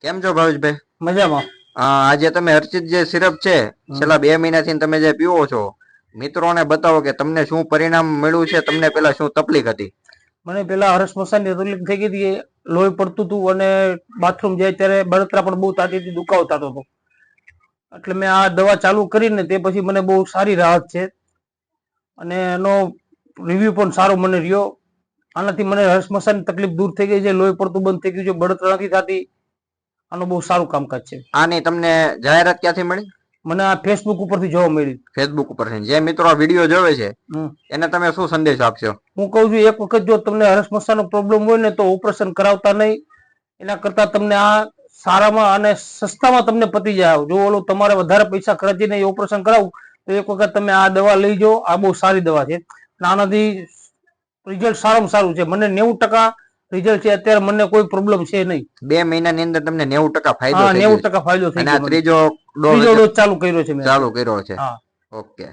કેમ છો ભાવેશભાઈ? મજામાં. આજે તમે હર્ષિત જે સિરપ છે છેલ્લા 2 મહિનાથી તમે જે પીવો છો, મિત્રોને બતાવો કે તમને શું પરિણામ મળ્યું છે. તમને પેલા શું તકલીફ હતી? મને પેલા હરસ મસાની તકલીફ થઈ ગઈ હતી, લોહી પડતું હતું અને બાથરૂમ જાય ત્યારે બળતરા પણ બહુ થતી હતી, દુખાવો થતો હતો. એટલે મેં આ દવા ચાલુ કરીને તે પછી મને બહુ સારી રાહત છે અને એનો રિવ્યુ પણ સારો મને રહ્યો. આનાથી મને હર્ષ મસાની તકલીફ દૂર થઈ ગઈ છે, લોહી પડતું બંધ થઈ ગયું છે, બળતરા નથી થતી. આનું બહુ સારું કામકાજ છે. આની તમને જાહેરાત ક્યાંથી મળી? મને આ ફેસબુક ઉપરથી જોવા મળી. ફેસબુક ઉપર જે મિત્રો આ વિડીયો જોવે છે એને તમે શું સંદેશ આપશો? હું કહું છું, એક વખત જો તમને હરસ મસાનો પ્રોબ્લેમ હોય ને તો ઓપરેશન કરાવતા નહીં. એના કરતા તમને આ સારામાં અને સસ્તામાં તમને પતી જાય. જો ઓલું તમારે વધારે પૈસા ખર્ચીને ઓપરેશન કરાવું તો એક વખત તમે આ દવા લઈ જાઓ. આ બહુ સારી દવા છે. આનાથી રિઝલ્ટ સારામાં સારું છે. મને 90% રિઝલ્ટ છે. અત્યારે મને કોઈ પ્રોબ્લેમ છે નહીં. 2 મહિનાની અંદર તમને 90% ફાયદો હા, થઈ ગયો. 90% ફાયદો થઈ ગયો. ત્રીજો ડોઝ ચાલુ કર્યો છે મેં. ચાલુ કર્યો છે. હા, ઓકે.